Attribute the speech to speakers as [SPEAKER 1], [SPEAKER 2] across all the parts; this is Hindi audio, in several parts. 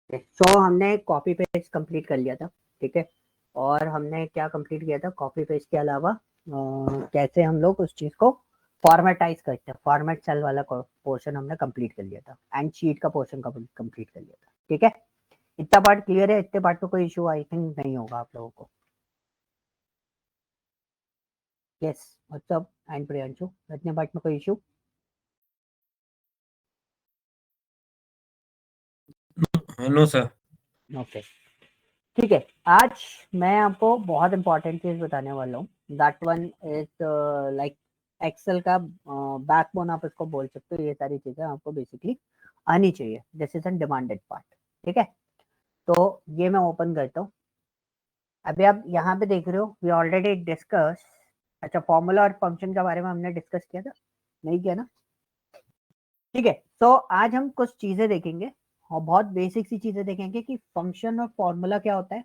[SPEAKER 1] सो हमने कॉपी पेस्ट कंप्लीट कर लिया था, ठीक है। और हमने क्या कंप्लीट किया था, कॉपी पेस्ट के अलावा कैसे हम लोग उस चीज को फॉर्मेटाइज करते हैं, फॉर्मेट सेल वाला पोर्शन हमने कंप्लीट कर लिया था, एंड शीट का पोर्शन कंप्लीट कर लिया था, ठीक है। इतना पार्ट क्लियर है, इतने पार्ट में कोई इशू आई थिंक नहीं होगा आप लोगों को। यस, व्हाट्सअप एंड प्रियांशु, इतने पार्ट में कोई इशू?
[SPEAKER 2] No sir.
[SPEAKER 1] ओके, ठीक है। आज मैं आपको बहुत इंपॉर्टेंट चीज बताने वाला हूँ, that one is like Excel का बैकबोन आप इसको बोल सकते हो। ये सारी चीजें आपको बेसिकली आनी चाहिए, this is N demanded part, ठीक है। तो ये मैं ओपन करता हूँ। अभी आप यहाँ पे देख रहे हो, वी ऑलरेडी डिस्कस। अच्छा, फॉर्मूला और फंक्शन के बारे में हमने डिस्कस किया था, नहीं किया ना? ठीक है। तो आज हम कुछ चीजें देखेंगे और बहुत बेसिक सी चीजें देखेंगे कि फंक्शन और फॉर्मूला क्या होता है।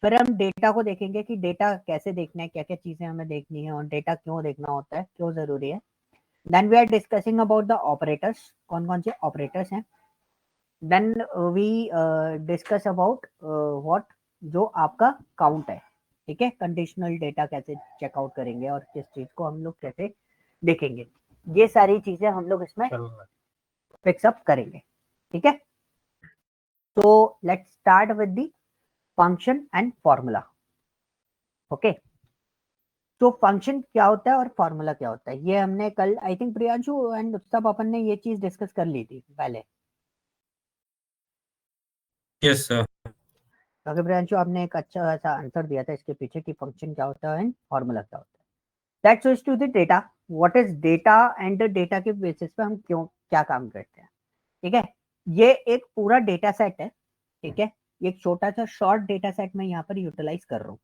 [SPEAKER 1] फिर हम डेटा को देखेंगे कि डेटा कैसे देखना है, क्या क्या चीजें हमें देखनी है और डेटा क्यों देखना होता है, क्यों जरूरी है। Then we are discussing about the operators, कौन कौन से ऑपरेटर्स हैं। Then we discuss about what, जो आपका काउंट है, ठीक है। कंडीशनल डेटा कैसे चेकआउट करेंगे और किस चीज को हम लोग कैसे देखेंगे, ये सारी चीजें हम लोग इसमें फिक्सअप करेंगे, ठीक है। तो let's start with the function and formula. Okay, तो फंक्शन क्या होता है और फॉर्मूला क्या होता है, ये हमने कल आई थिंक प्रियांशु एंड सब अपन ने ये चीज डिस्कस कर ली थी पहले।
[SPEAKER 2] Yes sir.
[SPEAKER 1] क्योंकि प्रियांशु आपने एक अच्छा सा आंसर दिया था इसके पीछे कि फंक्शन क्या होता है एंड फॉर्मूला क्या होता है। That's switch to the data, what is data and data के बेसिस पे हम क्यों क्या काम करते हैं, ठीक है। ये एक पूरा डेटा सेट है, ठीक है। ये एक छोटा सा शॉर्ट डेटा सेट मैं यहाँ पर यूटिलाइज कर रहा हूँ।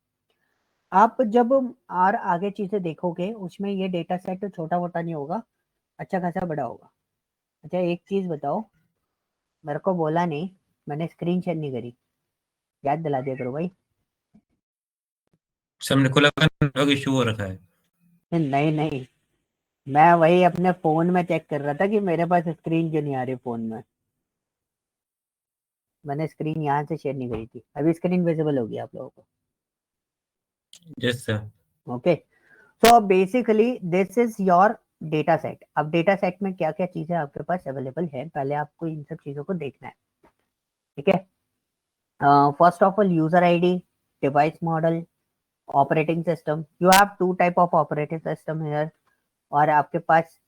[SPEAKER 1] आप जब और आगे चीजें देखोगे उसमें ये डेटा सेट छोटा मोटा नहीं होगा, अच्छा खासा बड़ा होगा। अच्छा, एक चीज बताओ, मेरे को बोला नहीं, मैंने स्क्रीन शेयर नहीं करी, याद दिला दिया करो भाई।
[SPEAKER 2] सर मेरे को लगा नेटवर्क इशू हो रखा है।
[SPEAKER 1] नहीं नहीं, मैं वही अपने फोन में चेक कर रहा था कि मेरे पास स्क्रीन क्यों नहीं आ रही फोन में। मैंने स्क्रीन यहाँ से शेयर नहीं करी थी, अभी स्क्रीन विजिबल होगी आप लोगों को।
[SPEAKER 2] Yes sir.
[SPEAKER 1] Okay, so basically this is your data set. अब डेटा सेट में क्या क्या चीजें आपके पास अवेलेबल है, पहले आपको इन सब चीजों को देखना है, ठीक है। First of all user ID, device model, operating system. You have to type of operating system here. और आपके पास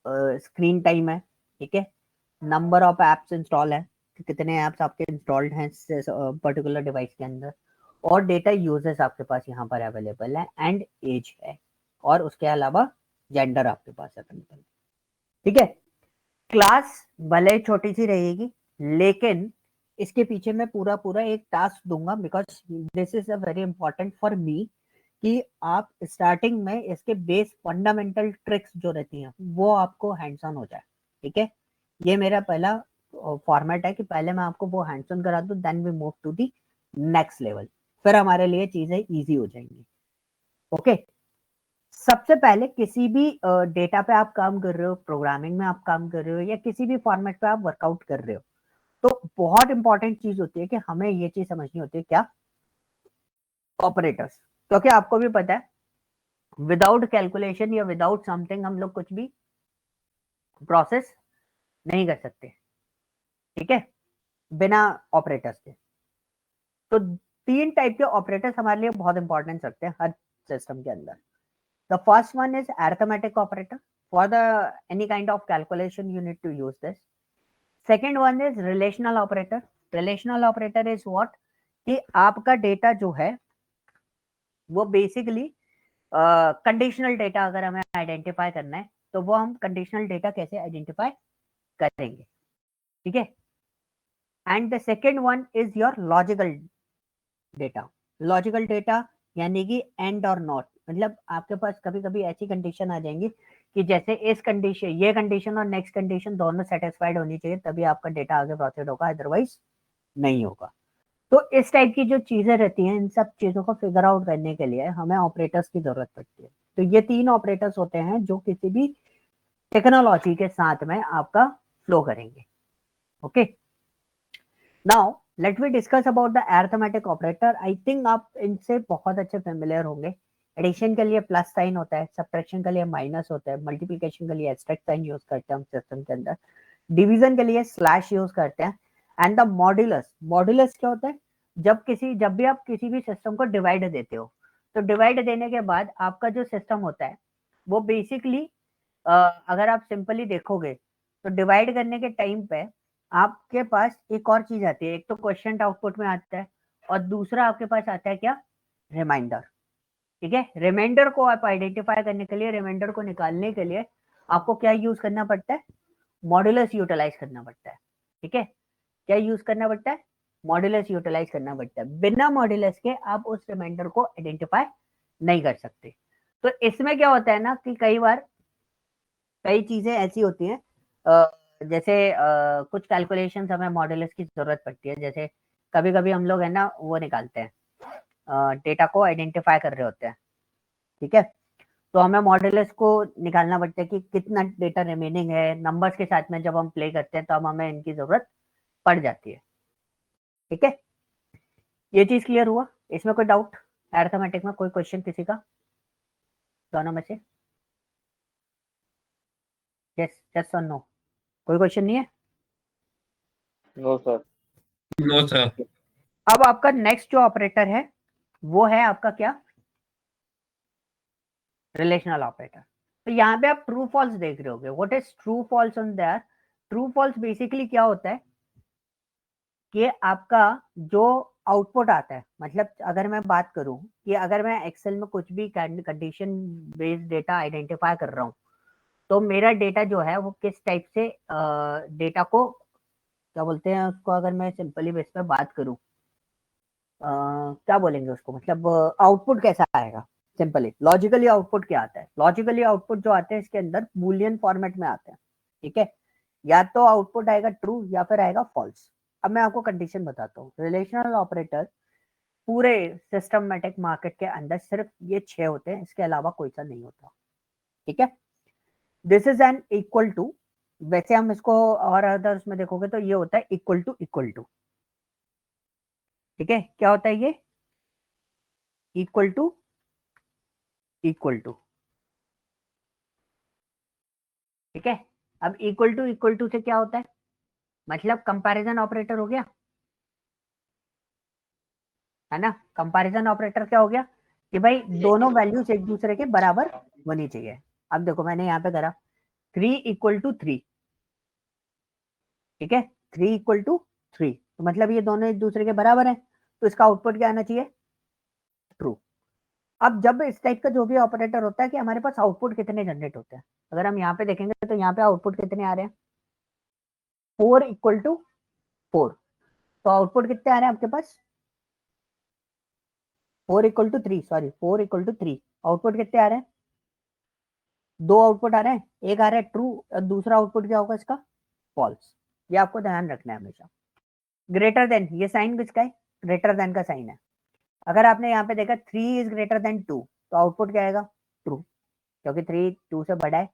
[SPEAKER 1] स्क्रीन टाइम है, ठीक है। नंबर ऑफ एप्स इंस्टॉल है कि कितने एप्स आपके इंस्टॉल्ड हैं पर्टिकुलर डिवाइस के अंदर। और डेटा यूजेस आपके पास यहाँ पर अवेलेबल है, एंड एज है। और उसके अलावा जेंडर आपके पास अवेलेबल, ठीक है। क्लास भले ही छोटी सी रहेगी, लेकिन इसके पीछे मैं पूरा पूरा एक टास्क दूंगा, because this is a very important for me, कि आप स्टार्टिंग में इसके बेस फंडामेंटल ट्रिक्स जो रहती हैं वो आपको हैंड्स ऑन हो जाए, ठीक है। ये मेरा पहला फॉर्मेट है कि पहले मैं आपको वो हैंड्स ऑन करा दूं, then we move to the next level, फिर हमारे लिए चीजें इजी हो जाएंगी। ओके, सबसे पहले किसी भी डेटा पे आप काम कर रहे हो, प्रोग्रामिंग में आप काम कर रहे हो, या किसी भी फॉर्मेट पे आप वर्कआउट कर रहे हो, तो बहुत इंपॉर्टेंट चीज होती है कि हमें ये चीज समझनी होती है, क्या? ऑपरेटर्स। क्योंकि आपको भी पता है, विदाउट कैलकुलेशन या विदाउट समथिंग हम लोग कुछ भी प्रोसेस नहीं कर सकते, ठीक है, बिना ऑपरेटर्स के। तो तीन टाइप के ऑपरेटर्स हमारे लिए बहुत इंपॉर्टेंस रखते हैं हर सिस्टम के अंदर। The first one is arithmetic operator, for the any kind of calculation you need to use this. Second one is relational operator. Relational operator is what, कि आपका डेटा जो है वो बेसिकली कंडीशनल डेटा अगर हमें आइडेंटिफाई करना है, तो वो हम कंडीशनल डेटा कैसे आइडेंटिफाई करेंगे, ठीक है। And the second one is your logical data. Logical data यानी कि एंड और नॉट, मतलब आपके पास कभी कभी ऐसी कंडीशन आ जाएंगी कि जैसे इस कंडीशन, ये कंडीशन और नेक्स्ट कंडीशन दोनों सेटिस्फाइड होनी चाहिए, तभी आपका डेटा आगे प्रोसीड होगा, अदरवाइज नहीं होगा। तो इस टाइप की जो चीजें रहती हैं, इन सब चीजों को फिगर आउट करने के लिए हमें ऑपरेटर्स की जरूरत पड़ती है। तो ये तीन ऑपरेटर्स होते हैं जो किसी भी टेक्नोलॉजी के साथ में आपका फ्लो करेंगे, okay. Now let me discuss about the arithmetic operator. I think आप इनसे बहुत अच्छे फेमिलियर होंगे. एडिशन के लिए प्लस साइन होता है, सब्ट्रैक्शन के लिए माइनस होता है, मल्टीप्लिकेशन के लिए एस्टेरिस्क साइन यूज करते हैं हम सिस्टम के अंदर, डिवीजन के लिए स्लैश यूज करते हैं. एंड द मॉड्यूलस, मॉड्यूलस क्या होता है? जब भी आप किसी भी सिस्टम को डिवाइड देते हो, तो डिवाइड देने के बाद आपका जो सिस्टम होता है वो बेसिकली, अगर आप सिंपली देखोगे तो डिवाइड करने के टाइम पे आपके पास एक और चीज आती है. एक तो क्वेश्चन आउटपुट में आता है और दूसरा आपके पास आता है क्या? रिमाइंडर. ठीक है, रिमाइंडर को आप आइडेंटिफाई करने के लिए, रिमाइंडर को निकालने के लिए आपको क्या यूज करना पड़ता है? मॉड्यूलस यूटिलाइज करना पड़ता है. ठीक है, क्या यूज करना पड़ता है? मॉड्यूलस यूटिलाइज करना पड़ता है. बिना मॉड्यूलस के आप उस रिमाइंडर को आइडेंटिफाई नहीं कर सकते. तो इसमें क्या होता है ना कि कई बार कई चीजें ऐसी होती हैं, जैसे कुछ कैलकुलेशंस हमें मॉड्यूलस की जरूरत पड़ती है. जैसे कभी कभी हम लोग है ना वो निकालते हैं, डेटा को आइडेंटिफाई कर रहे होते हैं. ठीक है, तो हमें मॉड्यूलस को निकालना पड़ता है कि कितना डेटा रिमेनिंग है. नंबर्स के साथ में जब हम प्ले करते हैं तो हमें इनकी जरूरत पड़ जाती है. ठीक है, ये चीज क्लियर हुआ? इसमें कोई डाउट? अरिथमेटिक में कोई क्वेश्चन किसी का दोनों में से? यस, यस और नो? कोई क्वेश्चन नहीं है?
[SPEAKER 3] No sir.
[SPEAKER 2] No sir.
[SPEAKER 1] अब आपका नेक्स्ट जो ऑपरेटर है वो है आपका क्या? Relational operator. तो यहाँ पे आप ट्रू फॉल्स देख रहे होगे. What is true false on there? True false basically क्या होता है कि आपका जो आउटपुट आता है, मतलब अगर मैं बात करूं कि अगर मैं एक्सेल में कुछ भी कंडीशन बेस्ड डेटा आइडेंटिफाई कर रहा हूं, तो मेरा डेटा जो है वो किस टाइप से डेटा को क्या बोलते हैं उसको, अगर मैं सिंपली बेस पे बात करूं, क्या बोलेंगे उसको, मतलब आउटपुट कैसा आएगा? सिंपली लॉजिकली आउटपुट क्या आता है? लॉजिकली आउटपुट जो आते हैं इसके अंदर बूलियन फॉर्मेट में आते हैं. ठीक है, या तो आउटपुट आएगा ट्रू या फिर आएगा फॉल्स. अब मैं आपको कंडीशन बताता हूँ. रिलेशनल ऑपरेटर पूरे सिस्टमैटिक मार्केट के अंदर सिर्फ ये 6 होते हैं, इसके अलावा कोई सा नहीं होता. ठीक है, this is an equal to. वैसे हम इसको और अदर्स में देखोगे तो ये होता है इक्वल टू इक्वल टू. ठीक है, क्या होता है ये? Equal to equal to. ठीक है, अब इक्वल टू से क्या होता है? मतलब कंपैरिजन ऑपरेटर हो गया, है ना. कंपैरिजन ऑपरेटर क्या हो गया कि भाई दोनों वैल्यूज एक दूसरे के बराबर होनी चाहिए. अब देखो मैंने यहाँ पे करा 3 इक्वल टू 3. ठीक है, 3 इक्वल टू 3, तो मतलब ये दोनों एक दूसरे के बराबर हैं, तो इसका आउटपुट क्या आना चाहिए? ट्रू. अब जब इस टाइप का जो भी ऑपरेटर होता है कि हमारे पास आउटपुट कितने जनरेट होते हैं, अगर हम यहाँ पे देखेंगे तो यहाँ पे आउटपुट कितने आ रहे हैं? 4 इक्वल टू 4. तो आउटपुट कितने आ रहे हैं आपके पास? 4 equal to 3, sorry 4 equal to 3. Output कितने आ रहे हैं? दो आउटपुट आ रहे हैं. एक आ रहा है ट्रू और दूसरा आउटपुट क्या होगा इसका? फॉल्स. ये आपको ध्यान रखना है हमेशा. ग्रेटर देन, ये साइन किसका है? ग्रेटर देन का साइन है. अगर आपने यहाँ पे देखा 3 इज ग्रेटर देन 2, तो आउटपुट क्या आएगा? ट्रू, क्योंकि 3 2 से बड़ा है.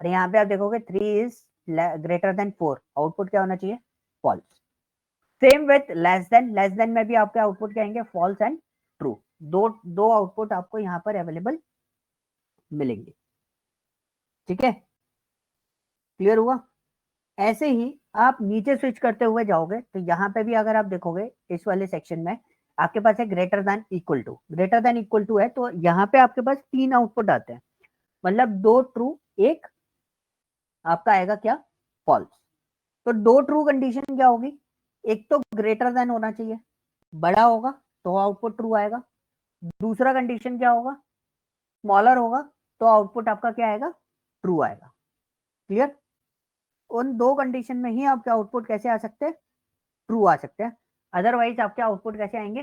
[SPEAKER 1] और यहाँ पे आप देखोगे 3 इज ग्रेटर देन 4, आउटपुट क्या होना चाहिए? False. Same with less than में भी आपके आउटपुट क्या आएंगे? False and true. दो दो आउटपुट आपको यहाँ पर अवेलेबल मिलेंगे. ठीक है, क्लियर हुआ? ऐसे ही आप नीचे स्विच करते हुए जाओगे तो यहाँ पे भी अगर आप देखोगे इस वाले सेक्शन में आपके पास है greater than equal to. Greater than equal to है तो यहाँ पे आपके पास 3 आउटपुट आते हैं, मतलब 2 ट्रू, एक आपका आएगा क्या? फॉल्स. तो 2 ट्रू कंडीशन क्या होगी? एक तो ग्रेटर देन होना चाहिए, बड़ा होगा तो आउटपुट ट्रू आएगा. दूसरा कंडीशन क्या होगा? स्मॉलर होगा तो आउटपुट आपका क्या आएगा? ट्रू आएगा. क्लियर? उन दो कंडीशन में ही आपके आउटपुट कैसे आ सकते हैं? ट्रू आ सकते हैं. अदरवाइज आपके आउटपुट कैसे आएंगे?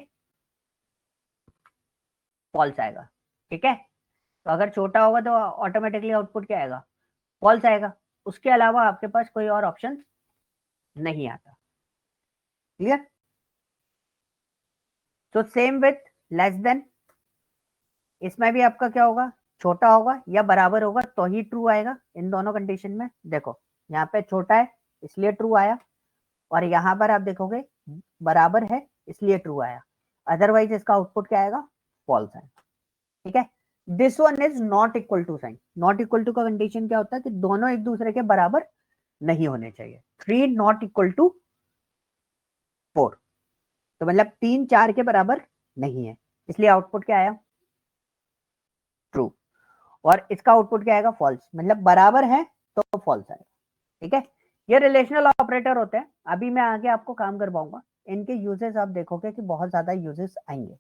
[SPEAKER 1] फॉल्स आएगा. ठीक है, तो अगर छोटा होगा तो ऑटोमेटिकली आउटपुट क्या आएगा? फॉल्स आएगा. उसके अलावा आपके पास कोई और ऑप्शन नहीं आता. क्लियर? तो सेम विथ लेस देन, इसमें भी आपका क्या होगा? छोटा होगा या बराबर होगा तो ही ट्रू आएगा. इन दोनों कंडीशन में देखो यहाँ पे छोटा है इसलिए ट्रू आया, और यहाँ पर आप देखोगे बराबर है इसलिए ट्रू आया, अदरवाइज इसका आउटपुट क्या आएगा, फॉल्स आएगा। ठीक है, this one is not equal to sign. Not equal to का कंडीशन क्या होता है कि दोनों एक दूसरे के बराबर नहीं होने चाहिए। 3 नॉट इक्वल टू 4, तो मतलब 3 4 के बराबर नहीं है, इसलिए आउटपुट क्या आया, ट्रू। और इसका आउटपुट क्या आएगा, फॉल्स, मतलब बराबर है तो फॉल्स आएगा। ठीक है, ये रिलेशनल ऑपरेटर होते हैं, अभी मैं आगे आपको काम करवाऊंगा, इनके यूजेस आप देखोगे कि बहुत ज्यादा यूजेस आएंगे।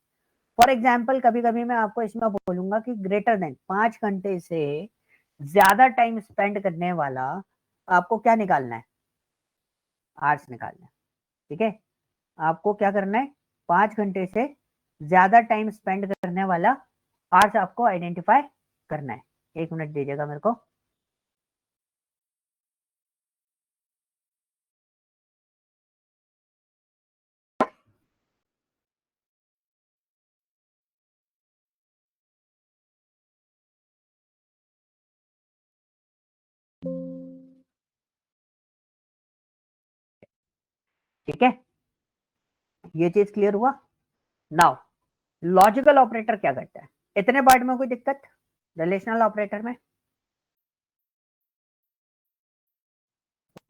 [SPEAKER 1] फॉर एग्जाम्पल कभी कभी मैं आपको इसमें बोलूंगा कि ग्रेटर देन 5 घंटे से ज्यादा टाइम स्पेंड करने वाला आपको क्या निकालना है, आर्स निकालना है। ठीक है, आपको क्या करना है, 5 घंटे से ज्यादा टाइम स्पेंड करने वाला आर्स आपको आइडेंटिफाई करना है। 1 मिनट दीजिएगा मेरे को। ठीक है, ये चीज क्लियर हुआ। नाउ लॉजिकल ऑपरेटर क्या करता है, इतने पार्ट में कोई दिक्कत रिलेशनल ऑपरेटर में?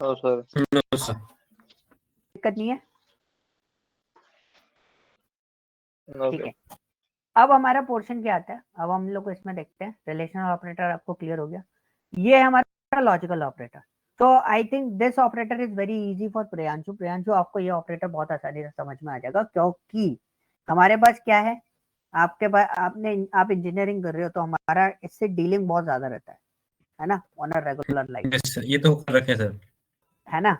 [SPEAKER 3] No sir.
[SPEAKER 2] No sir.
[SPEAKER 1] दिक्कत नहीं है?
[SPEAKER 3] नो
[SPEAKER 1] ठीक
[SPEAKER 3] सर।
[SPEAKER 1] है, अब हमारा पोर्शन क्या आता है, अब हम लोग इसमें देखते हैं। रिलेशनल ऑपरेटर आपको क्लियर हो गया, ये है हमारा लॉजिकल ऑपरेटर। तो I think this operator is very easy for Priyanshu. Priyanshu आपको ये ऑपरेटर बहुत आसानी से समझ में आ जाएगा, क्योंकि हमारे पास क्या है, आपके पास आप इंजीनियरिंग कर रहे हो तो हमारा इससे डीलिंग बहुत ज्यादा रहता है ना, on a regular life,
[SPEAKER 2] yes sir, ये तो कर रखे सर।
[SPEAKER 1] है ना।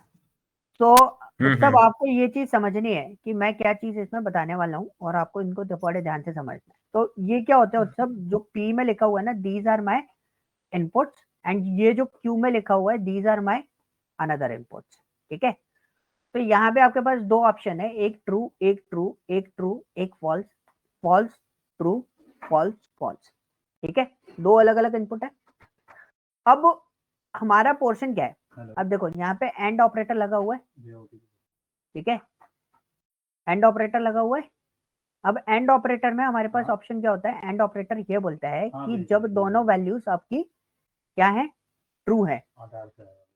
[SPEAKER 1] तो तब
[SPEAKER 2] हम्म।
[SPEAKER 1] आपको ये चीज समझनी है कि मैं क्या चीज इसमें बताने वाला हूँ, और आपको इनको बड़े ध्यान से समझना है। तो ये क्या होता है उत्सव, जो पी में लिखा हुआ है ना, these are my inputs, and ये जो क्यू में लिखा हुआ है, these are my another inputs. ठीक है, तो यहाँ पे आपके पास 2 ऑप्शन है, एक ट्रू एक ट्रू, एक ट्रू एक false, false true, false false. ठीक है, 2 अलग अलग इनपुट है। अब हमारा पोर्शन क्या है, अब देखो यहाँ पे एंड ऑपरेटर लगा हुआ है। ठीक है, एंड ऑपरेटर लगा हुआ है। अब एंड ऑपरेटर में हमारे पास ऑप्शन क्या होता है, एंड ऑपरेटर ये बोलता है कि जब दोनों वैल्यूज आपकी क्या है, ट्रू है,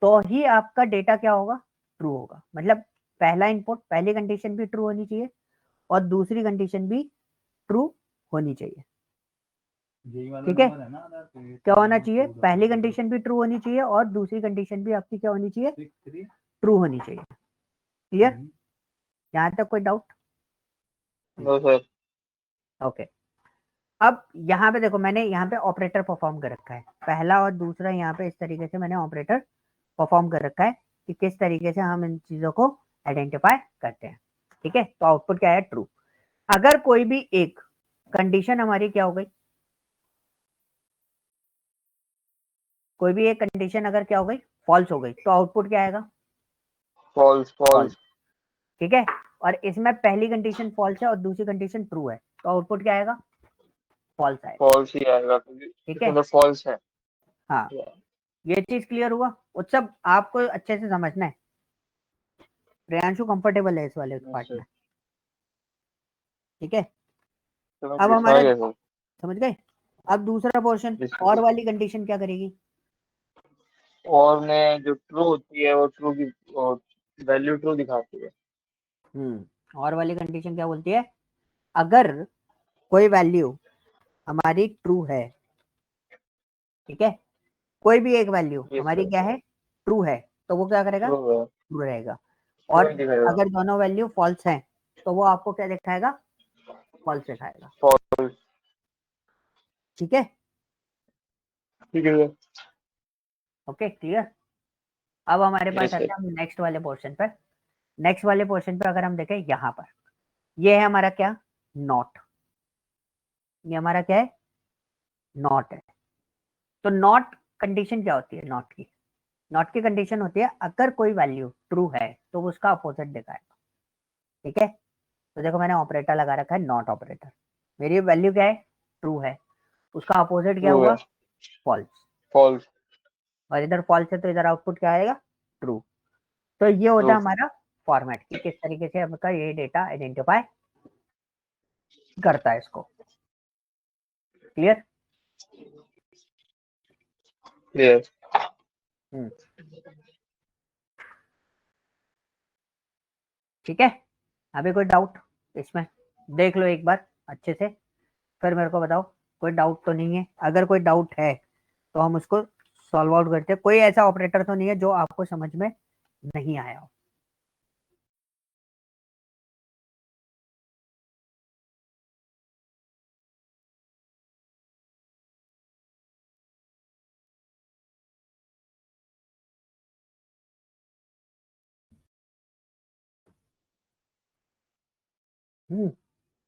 [SPEAKER 1] तो ही आपका डेटा क्या होगा, ट्रू होगा। मतलब पहला इनपुट, पहली कंडीशन भी ट्रू होनी चाहिए और दूसरी कंडीशन भी ट्रू होनी चाहिए। ठीक है, क्या होना चाहिए, पहली कंडीशन भी ट्रू होनी चाहिए और दूसरी कंडीशन भी आपकी क्या होनी चाहिए, ट्रू होनी चाहिए। क्लियर, यहाँ तक कोई डाउट?
[SPEAKER 3] No sir.
[SPEAKER 1] ओके, अब यहाँ पे देखो, मैंने यहाँ पे ऑपरेटर परफॉर्म कर रखा है, पहला और दूसरा यहाँ पे इस तरीके से मैंने ऑपरेटर परफॉर्म कर रखा है कि किस तरीके से हम इन चीजों को आइडेंटिफाई करते हैं। ठीक है, तो आउटपुट क्या है, ट्रू। अगर कोई भी एक कंडीशन हमारी क्या हो गई, कोई भी एक कंडीशन अगर क्या हो गई, फॉल्स हो गई, तो आउटपुट क्या आएगा,
[SPEAKER 3] फॉल्स
[SPEAKER 1] फॉल्स।
[SPEAKER 3] फॉल्स।
[SPEAKER 1] ठीक है, और इसमें पहली कंडीशन फॉल्स है और दूसरी कंडीशन ट्रू है, तो आउटपुट क्या आएगा, फॉल्स आएगा।
[SPEAKER 3] फॉल्स ही आएगा क्योंकि
[SPEAKER 1] ठीक है,
[SPEAKER 3] इसमें तो फॉल्स है।
[SPEAKER 1] हाँ, ये चीज क्लियर हुआ। उत्सव आपको अच्छे से समझना है, प्रियांशु कंफर्टेबल है इस वाले पार्ट में। ठीक है, अब हमारा
[SPEAKER 3] सर।
[SPEAKER 1] समझ गए। अब दूसरा पोर्शन, और वाली कंडीशन क्या करेगी,
[SPEAKER 3] और में जो ट्रू होती है वो ट्रू की वैल्यू ट्रू दिखाती है।
[SPEAKER 1] और वाली कंडीशन क्या बोलती है, अगर कोई वैल्यू हमारी ट्रू है, ठीक है, कोई भी एक वैल्यू
[SPEAKER 3] यस
[SPEAKER 1] हमारी
[SPEAKER 3] सर।
[SPEAKER 1] क्या है, ट्रू है, तो वो क्या करेगा,
[SPEAKER 3] ट्रू है।
[SPEAKER 1] ट्रू रहेगा।
[SPEAKER 3] ट्रू
[SPEAKER 1] और
[SPEAKER 3] ही दिखाएगा।
[SPEAKER 1] अगर दोनों वैल्यू फॉल्स हैं तो वो आपको क्या दिखाएगा, फॉल्स दिखाएगा।
[SPEAKER 3] फॉल्स।
[SPEAKER 1] ठीक है,
[SPEAKER 3] ठीक है।
[SPEAKER 1] Okay clear. अब हमारे पास
[SPEAKER 3] यस
[SPEAKER 1] आते
[SPEAKER 3] सर।
[SPEAKER 1] हैं हम नेक्स्ट वाले पोर्शन पर। नेक्स्ट वाले पोर्शन पर अगर हम देखें यहाँ पर, ये है हमारा क्या, नॉट। ये हमारा क्या है, नॉट है। तो नॉट कंडीशन क्या होती है, नॉट की, नॉट की कंडीशन होती है अगर कोई वैल्यू ट्रू है तो वो उसका अपोजिट दिखाएगा। ठीक है, तो देखो मैंने ऑपरेटर लगा रखा है, नॉट ऑपरेटर। मेरी वैल्यू क्या है, ट्रू है, उसका अपोजिट क्या
[SPEAKER 3] ट्रू
[SPEAKER 1] हुआ,
[SPEAKER 3] है।
[SPEAKER 1] फॉल्स।
[SPEAKER 3] फॉल्स।
[SPEAKER 1] और इधर फॉल्स है तो इधर आउटपुट क्या आएगा, ट्रू। तो ये होता
[SPEAKER 3] ट्रू।
[SPEAKER 1] है हमारा फॉर्मेट की किस तरीके से आपका ये डेटा आइडेंटिफाई करता है इसको। क्लियर?
[SPEAKER 3] क्लियर।
[SPEAKER 1] ठीक है, अभी कोई डाउट इसमें? देख लो एक बार अच्छे से, फिर मेरे को बताओ कोई डाउट तो नहीं है। अगर कोई डाउट है तो हम उसको सॉल्व आउट करते हैं। कोई ऐसा ऑपरेटर तो नहीं है जो आपको समझ में नहीं आया हो?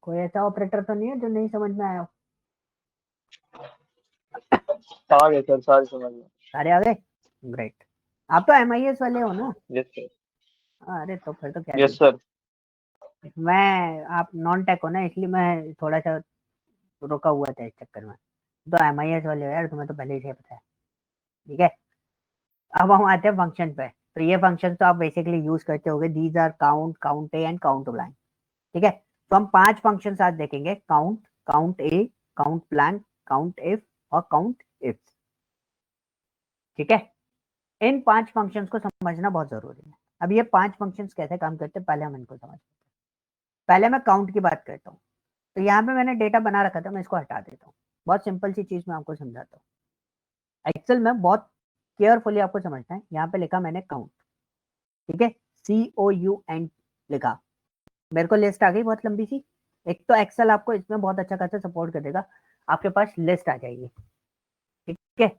[SPEAKER 1] कोई ऐसा ऑपरेटर तो नहीं है जो नहीं समझ में आया हो?
[SPEAKER 3] आ गए सर, सारे समझ में।
[SPEAKER 1] सारे आ गए? ग्रेट। आप तो MIS वाले हो ना?
[SPEAKER 3] Yes sir.
[SPEAKER 1] अरे तो फिर तो क्या
[SPEAKER 3] यस सर।
[SPEAKER 1] मैं, आप नॉन टेक हो ना, इसलिए मैं थोड़ा सा रुका हुआ था इस चक्कर में। तो MIS वाले हो यार, तुम्हें तो पहले ही पता है। ठीक है, अब हम आते हैं फंक्शन पे। तो ये फंक्शन तो आप बेसिकली यूज करते होगे, these are count, count A and count blank. ठीक है, तो हम 5 फंक्शन आज देखेंगे, count, count A, count blank, count if और काउंट इफ। ठीक है, इन 5 फंक्शंस को समझना बहुत जरूरी है। अब ये 5 फंक्शंस कैसे काम करते हैं पहले हम इनको समझते हैं। पहले मैं काउंट की बात करता हूँ। तो यहाँ पे मैंने डेटा बना रखा था, मैं इसको हटा देता हूँ। बहुत सिंपल सी चीज मैं आपको समझाता हूँ। एक्सेल में बहुत केयरफुली आपको समझना है। यहाँ पे लिखा मैंने काउंट, ठीक है, COUNT लिखा। मेरे को लिस्ट आ गई बहुत लंबी सी। एक तो एक्सेल आपको इसमें बहुत अच्छा खासा सपोर्ट कर देगा। आपके पास लिस्ट आ जाएगी, ठीक है,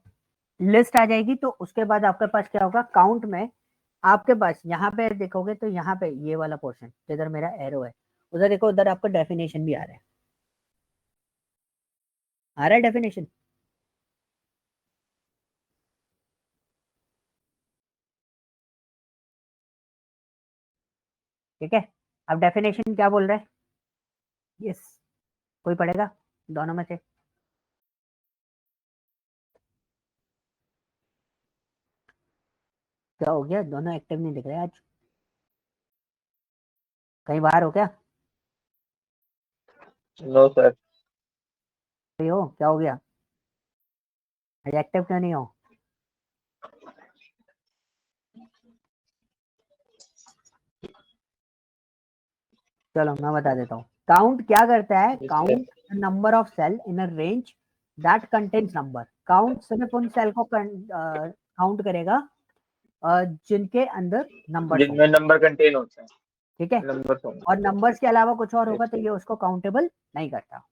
[SPEAKER 1] लिस्ट आ जाएगी। तो उसके बाद आपके पास क्या होगा, काउंट में आपके पास यहाँ पे देखोगे तो यहाँ पे ये वाला पोर्शन जिधर मेरा एरो है, उधर देखो, उधर आपको डेफिनेशन भी आ रहा है। आ रहा है डेफिनेशन? ठीक है, अब डेफिनेशन क्या बोल रहा है? यस, कोई पढ़ेगा दोनों में से? क्या हो गया, दोनों एक्टिव नहीं दिख रहे आज? कहीं बाहर हो क्या?
[SPEAKER 3] No sir.
[SPEAKER 1] कहीं हो, क्या हो गया? एक्टिव क्यों नहीं हो? चलो मैं बता देता हूँ। काउंट क्या करता है? Count number of cell in a range that contains number. Count सिर्फ उन सेल को काउंट करेगा जिनके अंदर नंबर,
[SPEAKER 3] जिनमें नंबर कंटेन होते हैं।
[SPEAKER 1] ठीक है,
[SPEAKER 3] नंबर
[SPEAKER 1] और नंबर्स के अलावा कुछ और होगा तो ये उसको काउंटेबल नहीं करता।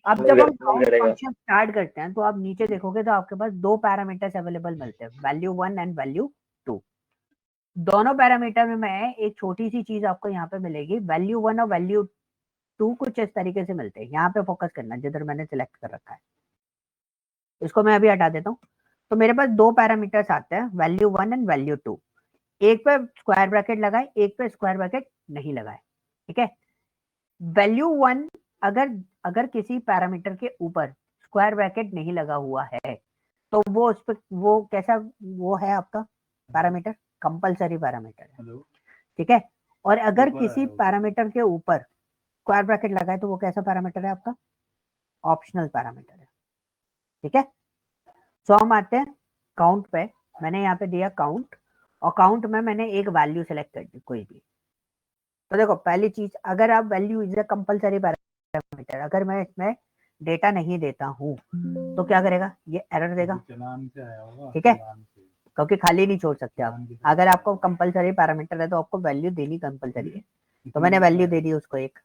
[SPEAKER 1] अब
[SPEAKER 3] नहीं
[SPEAKER 1] जब हम
[SPEAKER 3] नहीं
[SPEAKER 1] काउंट
[SPEAKER 3] करेगा।
[SPEAKER 1] फंक्शन स्टार्ट करते हैं तो आप नीचे देखोगे तो आपके पास 2 पैरामीटर्स अवेलेबल मिलते हैं, वैल्यू 1 एंड वैल्यू 2। दोनों पैरामीटर में एक छोटी सी चीज आपको यहाँ पे मिलेगी, वैल्यू 1 और वैल्यू 2 कुछ इस तरीके से मिलते हैं। यहाँ पे फोकस करना जिधर मैंने सिलेक्ट कर रखा है, इसको मैं अभी हटा देता हूँ। तो मेरे पास 2 पैरामीटर्स आते हैं, वैल्यू 1 एंड वैल्यू 2। एक पे स्क्वायर ब्रैकेट लगाए, एक पे स्क्वायर ब्रैकेट नहीं लगाए। ठीक है, वैल्यू 1 अगर अगर किसी पैरामीटर के ऊपर स्क्वायर ब्रैकेट नहीं लगा हुआ है तो वो उस पर वो कैसा वो है आपका पैरामीटर, कंपलसरी पैरामीटर है। ठीक है, और अगर किसी पैरामीटर के ऊपर स्क्वायर ब्रैकेट लगाए तो वो कैसा पैरामीटर है आपका, ऑप्शनल पैरामीटर है। ठीक है, सो हम आते हैं काउंट पे। मैंने यहाँ पे दिया काउंट, और काउंट में मैंने एक वैल्यू सेलेक्ट कर दी कोई भी। तो देखो पहली चीज, अगर आप value is a compulsory parameter, अगर मैं इसमें डेटा नहीं देता हूँ तो क्या करेगा, ये एरर देगा। ठीक है, क्योंकि खाली नहीं छोड़ सकते आप। अगर आपको कंपलसरी पैरामीटर है तो आपको वैल्यू देनी कंपलसरी है। तो मैंने वैल्यू दे दी उसको, एक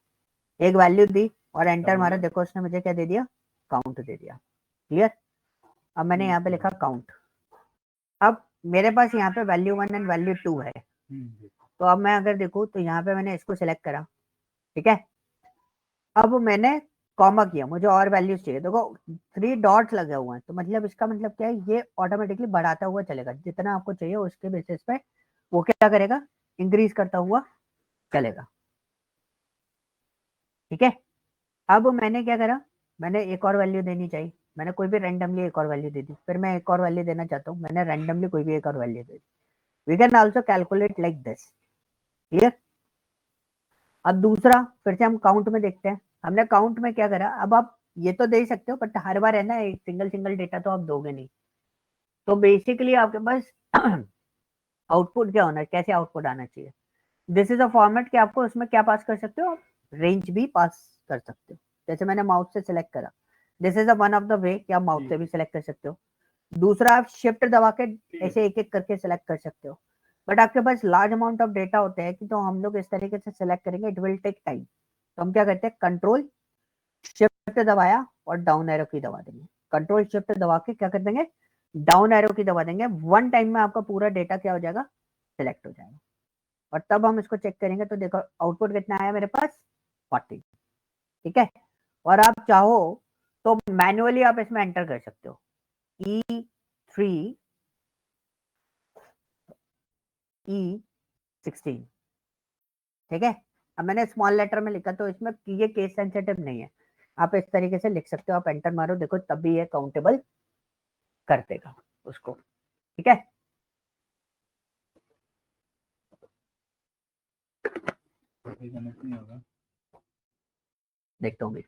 [SPEAKER 1] वैल्यू दी और एंटर मारा। देखो उसने मुझे क्या दे दिया, काउंट दे दिया। क्लियर? अब मैंने यहाँ पे लिखा काउंट। अब मेरे पास यहाँ पे वैल्यू 1 एंड वैल्यू 2 है। तो अब मैं अगर देखूँ तो यहाँ पे मैंने इसको सिलेक्ट करा, ठीक है, अब मैंने कॉमा किया, मुझे और वैल्यूज चाहिए। देखो 3 डॉट्स लगे हुए हैं, तो मतलब इसका मतलब क्या है, ये ऑटोमेटिकली बढ़ाता हुआ चलेगा, जितना आपको चाहिए उसके बेसिस पे वो क्या करेगा, इंक्रीज करता हुआ चलेगा। ठीक है, अब मैंने क्या करा, मैंने एक और वैल्यू देनी चाहिए, मैंने कोई भी रैंडमली एक और वैल्यू दे दी। फिर मैं एक और वैल्यू देना चाहता हूँ, मैंने रैंडमली कोई भी एक और वैल्यू दे दी। We can also calculate like this. Clear. अब दूसरा फिर से हम काउंट में देखते हैं। हमने काउंट में क्या करा, अब आप ये तो दे सकते हो बट हर बार है ना एक सिंगल डेटा तो आप दोगे नहीं। तो बेसिकली आपके पास आउटपुट क्या होना है, कैसे आउटपुट आना चाहिए। दिस इज अ फॉर्मेट कि आपको उसमें क्या पास कर सकते हो, रेंज भी पास कर सकते हो। जैसे मैंने माउस से सिलेक्ट करा, this is a one of the way कि आप माउस से भी सिलेक्ट कर सकते हो। दूसरा आप शिफ्ट दबा के ऐसे एक एक करके सिलेक्ट कर सकते हो। बट आपके पास लार्ज अमाउंट ऑफ डेटा होते हैं कि तो हम लोग इस तरीके से सिलेक्ट करेंगे, इट विल टेक टाइम। तो हम क्या करते हैं, कंट्रोल शिफ्ट दबाया और डाउन एरो की दबा देंगे। कंट्रोल शिफ्ट दबा के क्या कर देंगे, डाउन एरो की दबा देंगे। वन टाइम में आपका पूरा डेटा क्या हो जाएगा, सिलेक्ट हो जाएगा। और तब हम इसको चेक करेंगे तो देखो आउटपुट कितना आया मेरे पास, 40। ठीक है। और आप चाहो तो मैन्युअली आप इसमें एंटर कर सकते हो E3 E16। ठीक है। अब मैंने स्मॉल लेटर में लिखा तो इसमें ये केस सेंसिटिव नहीं है, आप इस तरीके से लिख सकते हो। आप एंटर मारो, देखो तब भी ये काउंटेबल कर देगा उसको। ठीक है। देखता हूँ भी।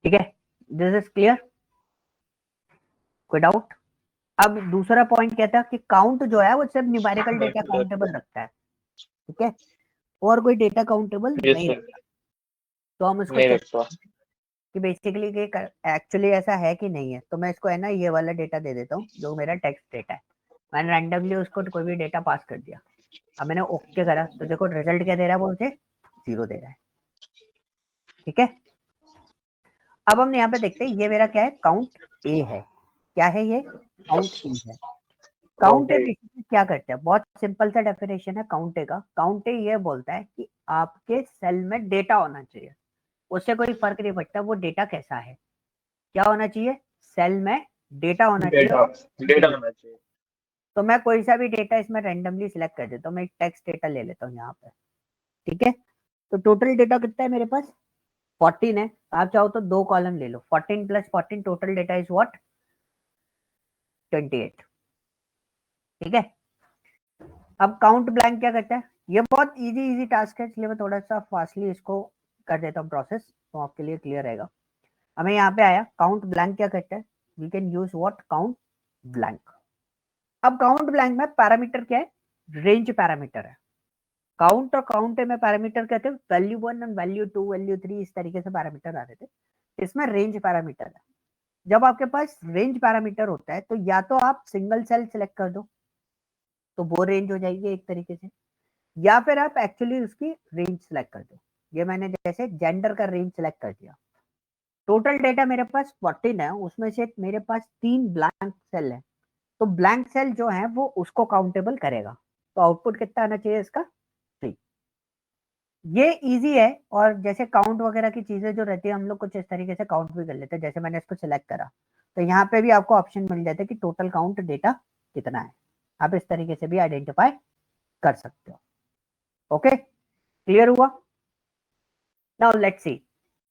[SPEAKER 1] ठीक है, दिस इज क्लियर, कोई डाउट। अब दूसरा पॉइंट क्या था कि काउंट जो है वो सिर्फ न्यूमेरिकल डेटा काउंटेबल रखता है। ठीक है, और कोई डेटा काउंटेबल नहीं रखता। तो हम इसको चेक कि बेसिकली एक्चुअली ऐसा है कि नहीं है। तो मैं इसको है ना ये वाला डेटा दे देता हूँ जो मेरा टेक्स्ट डेटा है। मैंने रैंडमली उसको कोई भी डेटा पास कर दिया। अब मैंने ओके करा तो देखो रिजल्ट क्या दे रहा है, वो मुझे 0 दे रहा है। ठीक है। अब हम यहाँ पे देखते हैं ये मेरा क्या है, काउंट ए है। क्या है ये, काउंट ए है। काउंट ए बेसिकली क्या करता है, बहुत सिंपल सा डेफिनेशन है काउंट ए का। काउंट ए ये बोलता है कि आपके सेल में डेटा होना चाहिए, उससे कोई फर्क नहीं पड़ता वो डेटा कैसा है। क्या होना चाहिए, सेल में डेटा होना चाहिए।
[SPEAKER 3] डेटा होना चाहिए।
[SPEAKER 1] तो मैं कोई सा भी डेटा इसमें रैंडमली सिलेक्ट कर देता हूँ। मैं एक टेक्स्ट डेटा ले लेता हूँ यहाँ पे। ठीक है। तो टोटल डेटा कितना है मेरे पास, 14 है। आप चाहो तो 2 कॉलम ले लो, 14 + 14 टोटल डेटा इज व्हाट, 28। ठीक है। अब काउंट ब्लैंक क्या करता है, ये बहुत इजी टास्क है, इसलिए मैं थोड़ा सा फास्टली इसको कर देता हूँ प्रोसेस, तो आपके लिए क्लियर रहेगा। हमें यहाँ पे आया काउंट ब्लैंक क्या करता है, we can use what, count blank. अब काउंट ब्लैंक में पैरामीटर क्या है, रेंज पैरामीटर है। काउंट और काउंट में पैरामीटर कहते हैं वैल्यू 1 और वैल्यू 2 वैल्यू 3 इस तरीके से पैरामीटर आ रहे थे। इसमें रेंज पैरामीटर है। जब आपके पास रेंज पैरामीटर होता है तो या तो आप सिंगल सेल सिलेक्ट कर दो तो वो रेंज हो जाएगी एक तरीके से, या फिर आप एक्चुअली उसकी रेंज सिलेक्ट कर दो। ये मैंने जैसे जेंडर का रेंज सिलेक्ट कर दिया। टोटल डेटा मेरे पास 14 है, उसमें से मेरे पास 3 ब्लैंक सेल है। तो ब्लैंक सेल जो है वो उसको काउंटेबल करेगा। तो आउटपुट कितना आना चाहिए इसका, 3। ये इजी है। और जैसे काउंट वगैरह की चीजें जो रहती है हम लोग कुछ इस तरीके से काउंट भी कर लेते हैं। जैसे मैंने इसको सिलेक्ट करा तो यहाँ पे भी आपको ऑप्शन मिल जाता है कि टोटल काउंट डेटा कितना है। आप इस तरीके से भी आइडेंटिफाई कर सकते हो। ओके, क्लियर हुआ। Now let's see.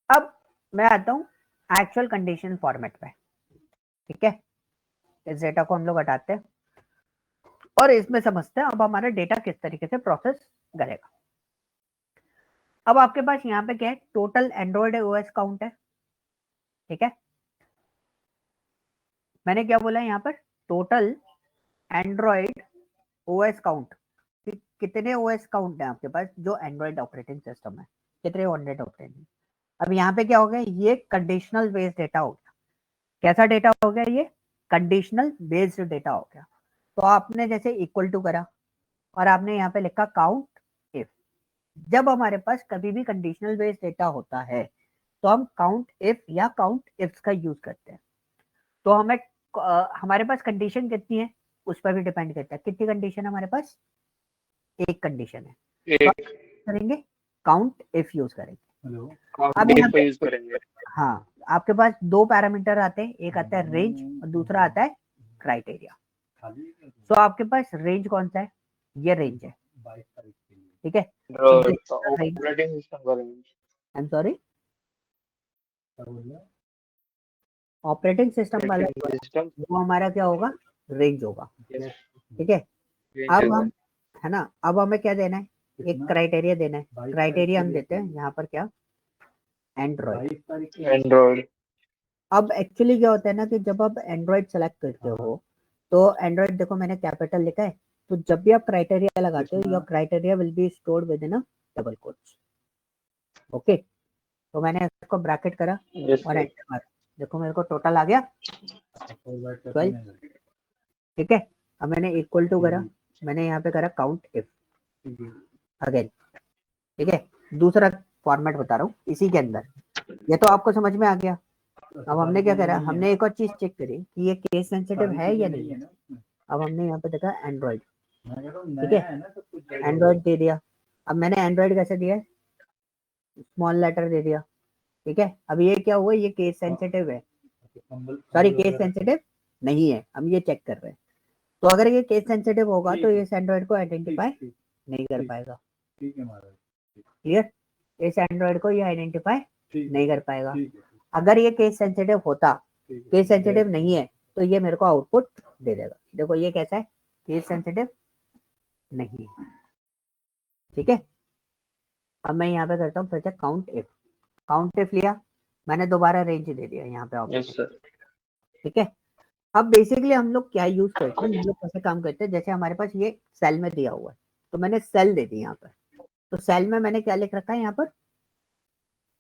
[SPEAKER 1] अब मैं आता हूँ एक्चुअल कंडीशन फॉर्मेट पे। ठीक है, इस डेटा को हम लोग हटाते हैं और इसमें समझते हैं अब हमारा डेटा किस तरीके से प्रोसेस करेगा। अब आपके पास यहाँ पे क्या है, टोटल एंड्रॉइड ओएस काउंट है। ठीक है, मैंने क्या बोला यहाँ पर, टोटल एंड्रॉइड ओएस काउंट। कितने ओएस काउंट है आपके पास जो एंड्रॉइड ऑपरेटिंग सिस्टम है, कितने 100 ऑपरेटिंग। अब यहाँ पे क्या हो गया, ये कंडीशनल बेस्ड डेटा हो गया। कैसा डेटा हो गया, ये कंडीशनल बेस्ड डेटा हो गया। तो आपने जैसे इक्वल टू करा और आपने यहाँ पे लिखा काउंट इफ। जब हमारे पास कभी भी कंडीशनल बेस्ड डेटा होता है तो हम काउंट इफ या काउंट इफ्स का यूज करते हैं। तो हमें हमारे पास कंडीशन कितनी है उस पर भी डिपेंड करता है। कितनी कंडीशन है हमारे पास, एक कंडीशन है तो करेंगे काउंट इफ यूज करेंगे। अब यहाँ पे
[SPEAKER 3] यूज करेंगे।
[SPEAKER 1] हाँ, आपके पास 2 पैरामीटर आते हैं, एक आता है रेंज और दूसरा आता है क्राइटेरिया। तो आपके पास रेंज कौन सा है, ये रेंज है। ठीक है,
[SPEAKER 3] ऑपरेटिंग सिस्टम का range,
[SPEAKER 1] I am sorry, operating system वाला वो हमारा क्या होगा, रेंज होगा। ठीक है, अब हम है ना, अब हमें क्या देना है, एक क्राइटेरिया देना है, क्राइटेरिया हम देते हैं यहाँ पर क्या, एंड्रॉइड।
[SPEAKER 3] एंड्रॉइड।
[SPEAKER 1] अब एक्चुअली क्या होता है ना कि जब आप एंड्रॉइड सेलेक्ट करते हो तो एंड्रॉइड देखो मैंने कैपिटल लिखा है, तो जब भी आप क्राइटेरिया लगाते हो your criteria will be stored with in a double quotes. Okay, तो मैंने इसको ब्रैकेट करा
[SPEAKER 3] यस
[SPEAKER 1] और
[SPEAKER 3] सर।
[SPEAKER 1] एंटर मारा, देखो मेरे को टोटल आ गया 12। ठीक है, अब मैंने इक्वल टू करा, मैंने यहाँ पे करा काउंट इफ अगेन। ठीक है, दूसरा फॉर्मेट बता रहा हूँ इसी के अंदर, ये तो आपको समझ में आ गया। अब हमने क्या करा, हमने एक और चीज चेक करी कि ये केस सेंसिटिव है या नहीं है। अब हमने यहाँ पे देखा एंड्रॉइड, ठीक है, एंड्रॉइड दे दिया। अब मैंने एंड्रॉइड कैसे दिया है, स्मॉल लेटर दे दिया। ठीक है, अब ये क्या हुआ, ये केस सेंसिटिव है, सॉरी केस सेंसिटिव नहीं है, हम ये चेक कर रहे हैं। तो अगर ये केस सेंसिटिव होगा तो इस एंड्रॉइड को आइडेंटिफाई नहीं कर पाएगा। क्लियर, इस एंड्रॉइड को ये आइडेंटिफाई नहीं कर पाएगा। अगर ये केस सेंसिटिव होता, केस सेंसिटिव नहीं है तो ये मेरे को आउटपुट दे देगा। देखो ये कैसा है, केस सेंसिटिव नहीं है। ठीक है, अब मैं यहाँ पे करता हूँ फिर से काउंट इफ। काउंट इफ लिया मैंने, दोबारा रेंज दे दिया यहाँ पे
[SPEAKER 3] यस
[SPEAKER 1] ऑप्शन।
[SPEAKER 3] सर।
[SPEAKER 1] ठीक है, अब बेसिकली हम लोग क्या यूज करते हैं, हम लोग कैसे काम करते हैं, जैसे हमारे पास ये सेल में दिया हुआ है तो मैंने सेल दे दी यहाँ पर, तो सेल में मैंने क्या लिख रखा है, यहाँ पर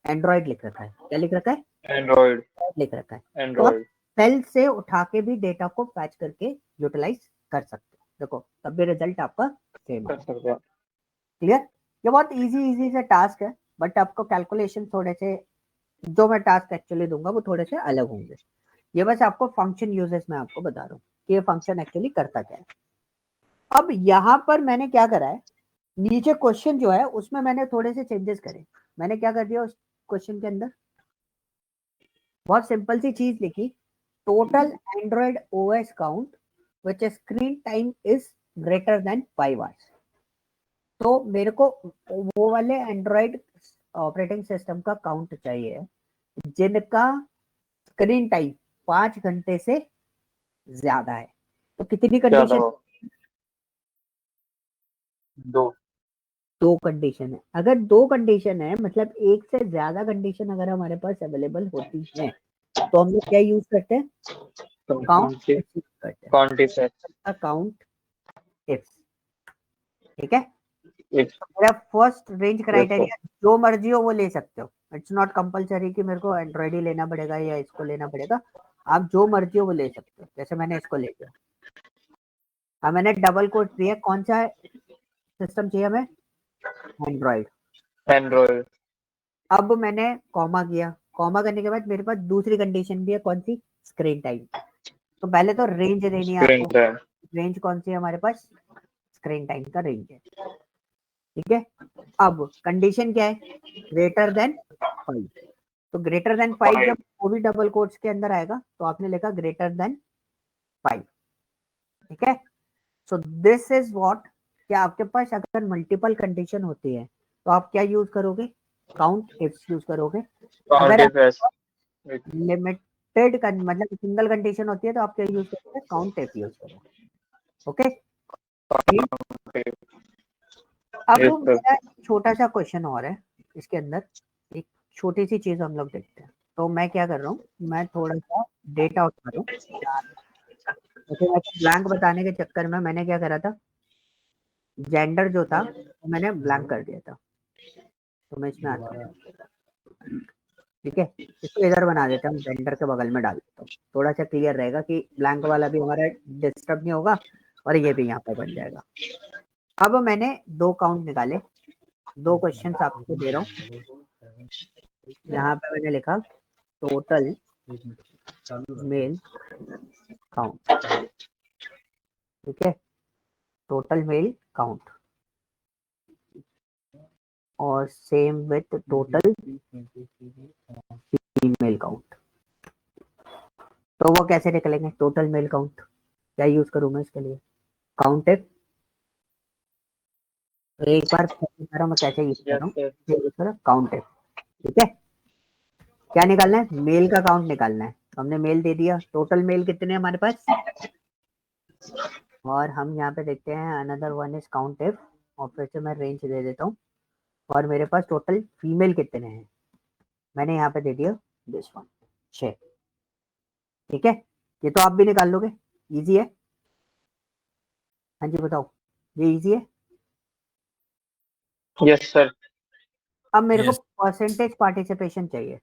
[SPEAKER 1] एंड्रॉइड लिख रखा है। क्या लिख रखा है,
[SPEAKER 3] एंड्रॉइड।
[SPEAKER 1] लिख रखा है। तो आप
[SPEAKER 3] एंड्रॉइड
[SPEAKER 1] सेल से उठा के भी डेटा को पैच करके यूटिलाइज कर सकते हो। देखो तब भी रिजल्ट आपका सेम
[SPEAKER 3] कर
[SPEAKER 1] आएगा।
[SPEAKER 3] सकते हैं।
[SPEAKER 1] क्लियर, ये बहुत इजी से टास्क है, बट आपको कैलकुलेशन थोड़े से, जो मैं टास्क एक्चुअली दूंगा वो थोड़े से अलग होंगे। ये बस आपको फंक्शन यूजेस में आपको बता रहा हूँ कि ये फंक्शन एक्चुअली करता क्या है। अब यहाँ पर मैंने क्या करा है, नीचे क्वेश्चन जो है उसमें मैंने थोड़े से चेंजेस करे। मैंने क्या कर दिया उस क्वेश्चन के अंदर, बहुत सिंपल सी चीज लिखी, total Android OS count which screen time is greater than 5 hours. तो मेरे को वो वाले एंड्रॉइड ऑपरेटिंग सिस्टम का काउंट चाहिए जिनका स्क्रीन टाइम 5 घंटे से ज्यादा है। तो कितनी
[SPEAKER 3] ज्यादा
[SPEAKER 1] कंडीशन,
[SPEAKER 3] हो। दो।
[SPEAKER 1] दो कंडीशन है। अगर दो कंडीशन है मतलब एक से ज्यादा कंडीशन अगर हमारे पास अवेलेबल होती है तो हम लोग क्या यूज करते हैं, काउंट यूज करते हैं,
[SPEAKER 3] क्वांटिफाई।
[SPEAKER 1] Count if. ठीक है,
[SPEAKER 3] इफ।
[SPEAKER 1] तो मेरा first range
[SPEAKER 3] yes sir.
[SPEAKER 1] Criteria जो मर्जी हो वो ले सकते हो, इट्स नॉट कंपलसरी कि मेरे को एंड्रॉइड ही लेना पड़ेगा या इसको लेना पड़ेगा, आप जो मर्जी हो वो ले सकते हो। जैसे मैंने इसको ले लिया, अब मैंने डबल कोट दिया, कौन सा सिस्टम चाहिए हमें, एंड्रॉइड।
[SPEAKER 3] एंड्रॉइड।
[SPEAKER 1] अब मैंने कॉमा किया, कॉमा करने के बाद मेरे पास दूसरी कंडीशन भी है, कौन सी, स्क्रीन टाइम। तो पहले तो रेंज देनी है
[SPEAKER 3] स्क्रीन
[SPEAKER 1] आपको,
[SPEAKER 3] टाइम।
[SPEAKER 1] रेंज कौन सी है हमारे पास, स्क्रीन टाइम का रेंज है। ठीक है, अब कंडीशन क्या है, ग्रेटर देन 5। तो ग्रेटर देन 5 जब वो भी डबल कोट्स के अंदर आएगा तो आपने लिखा ग्रेटर देन 5। ठीक है, सो दिस इज व्हाट, क्या आपके पास अगर मल्टीपल कंडीशन होती है तो आप क्या यूज करोगे, काउंट इफ्स यूज करोगे। अगर
[SPEAKER 3] क्वांटिफाई।
[SPEAKER 1] लिमिटेड मतलब सिंगल कंडीशन होती है तो आप क्या यूज करोगे, काउंट इफ यूज करोगे। ओके, अब
[SPEAKER 3] यस सर।
[SPEAKER 1] मेरा छोटा सा क्वेश्चन और है इसके अंदर, एक छोटी सी चीज हम लोग देखते हैं। तो मैं क्या कर रहा हूँ, मैं थोड़ा सा डेटा उठा रहा हूँ, जैसे ब्लैंक बताने के चक्कर में मैंने क्या करा था, जेंडर जो था वो मैंने ब्लैंक कर दिया था। तो मैं इसमें आता हूँ, ठीक है, इसको इधर बना देते हैं, हम जेंडर के बगल में डाल देता हूँ, थोड़ा सा क्लियर रहेगा कि ब्लैंक वाला भी हमारा डिस्टर्ब नहीं होगा और ये भी यहाँ पे बन जाएगा। अब मैंने दो काउंट निकाले, दो क्वेश्चन आपको दे रहा हूँ। यहाँ पे मैंने लिखा टोटल मेल काउंट। ठीक है, टोटल मेल काउंट और same with total female count. तो वो कैसे निकलेंगे, टोटल मेल काउंट क्या यूज करूं मैं इसके लिए, काउंट इफ। तो एक बार मैं कैसे यूज कर रहा हूँ, काउंट इफ। ठीक है, क्या निकालना है, मेल का काउंट निकालना है। हमने मेल दे दिया, टोटल मेल कितने हमारे पास, और हम यहाँ पे देखते हैं another one is count if और फिर से मैं रेंज दे देता हूँ और मेरे पास टोटल फीमेल कितने हैं मैंने यहाँ पे दे दिया दिस वन 6। ठीक है, ये तो आप भी निकाल लोगे, इजी है। हाँ जी बताओ, ये इजी है।
[SPEAKER 3] Yes sir.
[SPEAKER 1] अब मेरे को
[SPEAKER 2] Yes.
[SPEAKER 1] परसेंटेज पार्टिसिपेशन चाहिए,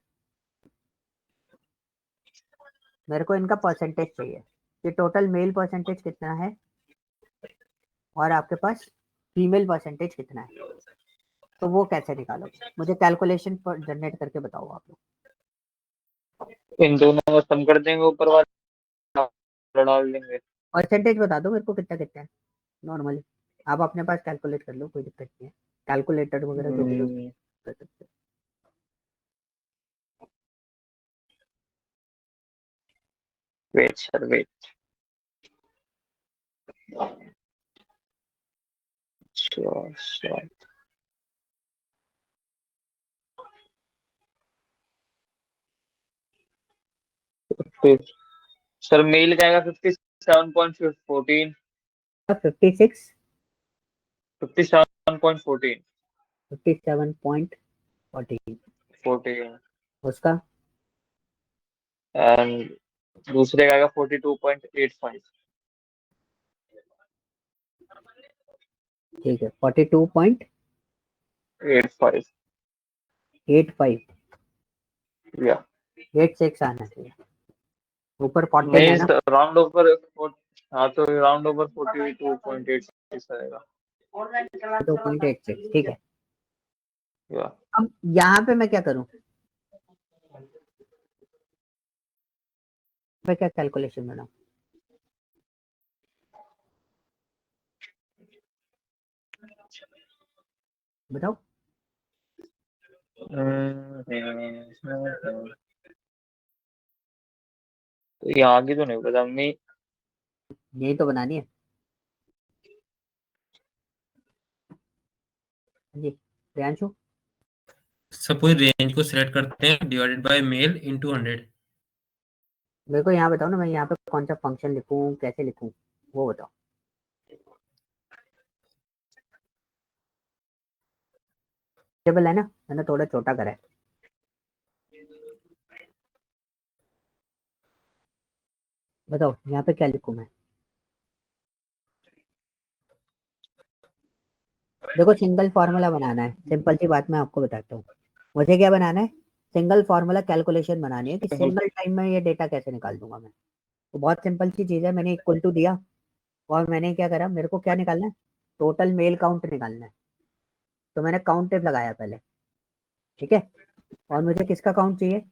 [SPEAKER 1] मेरे को इनका परसेंटेज चाहिए कि टोटल मेल परसेंटेज कितना है और आपके पास फीमेल परसेंटेज कितना है। तो वो कैसे निकालोगे, मुझे कैलकुलेशन पर जनरेट करके बताओ आप लोग।
[SPEAKER 3] इन दोनों को सम कर देंगे, ऊपर वाला डाल देंगे।
[SPEAKER 1] परसेंटेज बता दो मेरे को कितना कितना है नॉर्मली, आप अपने पास कैलकुलेट कर लो, कोई दिक्कत नहीं है, कैलकुलेटर वगैरह जो भी यूज कर सकते हो।
[SPEAKER 3] Wait sir wait. Sir male का आएगा 57.14।
[SPEAKER 1] 56
[SPEAKER 3] 57.14
[SPEAKER 1] 57.14
[SPEAKER 3] 14
[SPEAKER 1] उसका,
[SPEAKER 3] एंड दूसरे का आएगा 42.85।
[SPEAKER 1] ठीक है 42.85
[SPEAKER 3] या
[SPEAKER 1] 86 आना चाहिए, ऊपर 14 है
[SPEAKER 3] नहीं
[SPEAKER 1] ना।
[SPEAKER 3] Sir, round over. हाँ तो राउंड ओवर 42.86 आएगा।
[SPEAKER 1] 2.86 ठीक है।
[SPEAKER 3] या
[SPEAKER 1] अब यहाँ पे मैं क्या करूँ, मैं क्या कैलकुलेशन बनाऊं, बताओ।
[SPEAKER 3] तो ये आगे तो नहीं पता नहीं।
[SPEAKER 1] यही तो बनानी है। जी प्रियांशु,
[SPEAKER 2] सपोज रेंज को सिलेक्ट करते हैं, डिवाइडेड बाय मेल इंटू 100।
[SPEAKER 1] मेरे को यहाँ बताओ ना, मैं यहाँ पे कौन सा फंक्शन लिखूं, कैसे लिखूं, वो बताओ। टेबल है ना, मैंने थोड़ा छोटा करा है। बताओ यहाँ पे क्या लिखूं मैं। देखो सिंगल फार्मूला बनाना है, सिंपल सी बात मैं आपको बताता हूँ। मुझे क्या बनाना है, सिंगल फार्मूला कैलकुलेशन बनानी है कि सिंगल टाइम में ये डेटा कैसे निकाल दूंगा मैं। तो बहुत सिंपल सी चीज है, मैंने इक्वल टू दिया और मैंने क्या करा, मेरे को क्या निकालना है, टोटल मेल काउंट निकालना है। तो मैंने काउंट टेप लगाया पहले, ठीक है, और मुझे किसका काउंट चाहिए,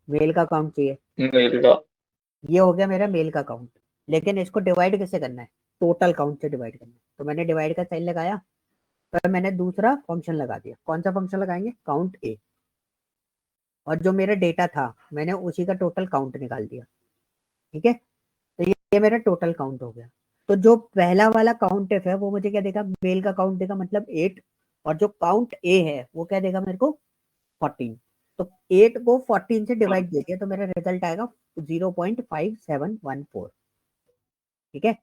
[SPEAKER 1] मेल का काउंट चाहिए।
[SPEAKER 3] मेल का।
[SPEAKER 1] ये हो गया मेरा मेल का काउंट, लेकिन इसको डिवाइड कैसे करना है, टोटल काउंट से डिवाइड करना है। तो मैंने डिवाइड का साइन लगाया, फिर मैंने दूसरा फंक्शन लगा दिया। कौन सा फंक्शन लगाएंगे, काउंट ए, और जो मेरा डेटा था मैंने उसी का टोटल काउंट निकाल दिया। ठीक है, तो ये मेरा टोटल काउंट हो गया। तो जो पहला वाला काउंट है वो मुझे क्या देगा, मेल का काउंट देगा, मतलब 8, और जो काउंट ए है वो क्या देगा मेरे को, 14। तो 8 को 14 से डिवाइड दे दिया तो मेरा रिजल्ट आएगा 0.5714। ठीक है,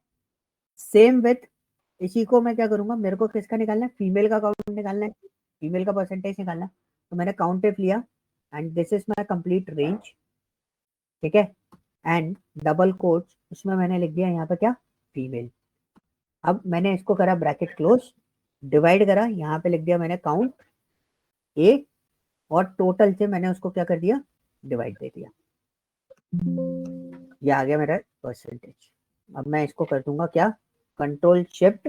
[SPEAKER 1] सेम विथ, इसी को मैं क्या करूंगा, मेरे को किसका निकालना है, फीमेल का काउंट निकालना है, फीमेल का परसेंटेज निकालना है। तो मैंने काउंट इफ लिया and this is my complete range. ठीक है, एंड डबल कोट्स उसमें मैंने लिख दिया यहाँ पे क्या, फीमेल। अब मैंने इसको करा ब्रैकेट क्लोज, डिवाइड करा, यहाँ पे लिख दिया मैंने काउंट ए, और टोटल से मैंने उसको क्या कर दिया, डिवाइड दे दिया। ये आ गया मेरा परसेंटेज। अब मैं इसको कर दूंगा क्या, कंट्रोल शिफ्ट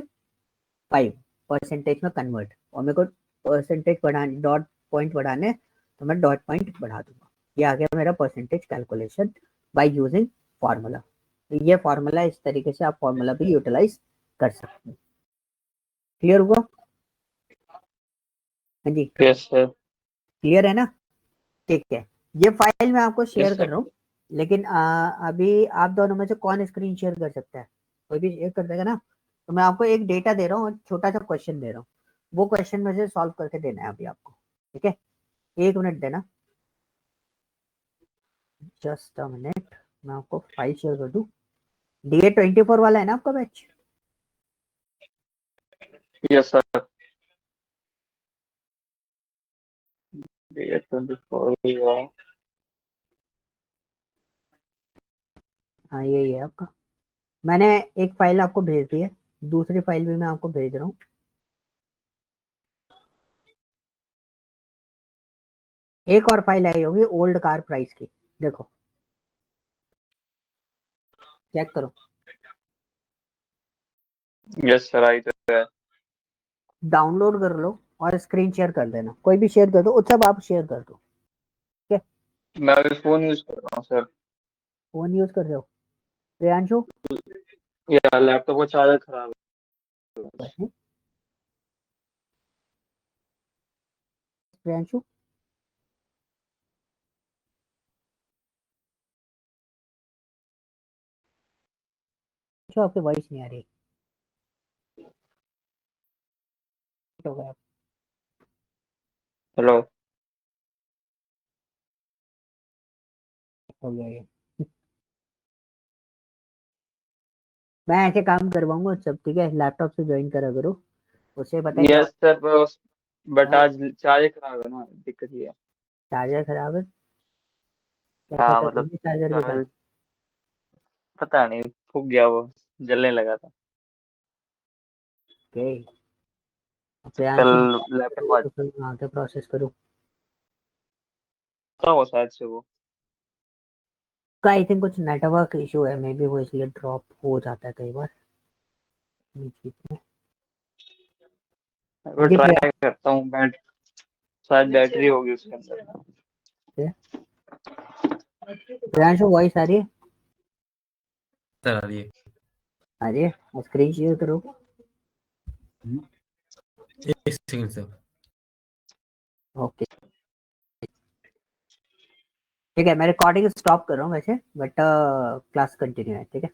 [SPEAKER 1] 5, परसेंटेज में कन्वर्ट, और मेरे को परसेंटेज बढ़ाने, डॉट पॉइंट बढ़ाने, तो मैं डॉट पॉइंट बढ़ा दूंगा। ये आ गया मेरा percentage calculation by using formula. तो ये फार्मूला, इस तरीके से आप फार्मूला भी यूटिलाइज कर सकते हैं। क्लियर हुआ, हाँ जी
[SPEAKER 3] यस सर।
[SPEAKER 1] क्लियर है ना। ठीक है, ये फाइल मैं आपको शेयर
[SPEAKER 3] यस
[SPEAKER 1] कर
[SPEAKER 3] सर।
[SPEAKER 1] रहा हूँ, लेकिन अभी आप दोनों में से कौन स्क्रीन शेयर कर सकता है, कोई भी शेयर कर देगा ना। तो मैं आपको एक डेटा दे रहा हूँ और छोटा सा क्वेश्चन दे रहा हूँ, वो क्वेश्चन में से सॉल्व करके देना है अभी आपको। ठीक है, 1 मिनट देना, जस्ट अ मिनट, मैं आपको फाइल शेयर कर दूँ। DA 24 वाला है ना आपका बैच।
[SPEAKER 3] Yes sir. डेट 24
[SPEAKER 1] हाँ यही है आपका। मैंने एक फाइल आपको भेज दी है, दूसरी फाइल भी मैं आपको भेज रहा हूँ। एक और फाइल आई होगी ओल्ड कार प्राइस की, देखो चेक करो।
[SPEAKER 3] यस सर, आई तो है।
[SPEAKER 1] डाउनलोड कर लो और स्क्रीन शेयर कर देना, कोई भी शेयर कर दो, सब आप शेयर कर दो। ठीक है,
[SPEAKER 3] मैं अभी फोन यूज कर रहा हूँ सर।
[SPEAKER 1] फोन यूज कर रहे हो प्रियांशु?
[SPEAKER 3] या लैपटॉप का चार्जर खराब है।
[SPEAKER 1] प्रियांशु आपकी वॉइस नहीं आ रही, हो गया
[SPEAKER 3] हेलो।
[SPEAKER 1] हो गया ये। मैं ऐसे काम करवाऊंगा सब, ठीक है, लैपटॉप से ज्वाइन करा करो, उससे पता है क्या
[SPEAKER 3] यस सर, बट
[SPEAKER 1] होता है।
[SPEAKER 3] आज चार्जर खराब है ना, दिक्कत ये है।
[SPEAKER 1] चार्जर खराब है? क्या
[SPEAKER 3] हाँ
[SPEAKER 1] दिक्कत
[SPEAKER 3] मतलब
[SPEAKER 1] होगी चार्जर के साथ?
[SPEAKER 3] चार्जर पता नहीं, फूक गया वो, जलने लगा था।
[SPEAKER 1] ओके,
[SPEAKER 3] कल
[SPEAKER 1] प्रियांशु
[SPEAKER 3] लैपटॉप आज
[SPEAKER 1] तो फिर वहाँ के प्रोसेस करो
[SPEAKER 3] था वो शायद से वो।
[SPEAKER 1] का। आई थिंक कुछ नेटवर्क इशू है, मे बी वो इसलिए ड्रॉप हो जाता है कई बार बीच बीच में।
[SPEAKER 3] मैं
[SPEAKER 1] जी
[SPEAKER 3] ट्राई करता हूँ, शायद बैटरी होगी उसके अंदर।
[SPEAKER 1] प्रियांशु वॉइस आ रही है?
[SPEAKER 2] सर आ रही है।
[SPEAKER 1] आ रही है, स्क्रीन शेयर करो।
[SPEAKER 2] एक सेकंड सर।
[SPEAKER 1] ओके ठीक है, मैं रिकॉर्डिंग स्टॉप कर रहा हूँ वैसे, बट क्लास कंटिन्यू है, ठीक है।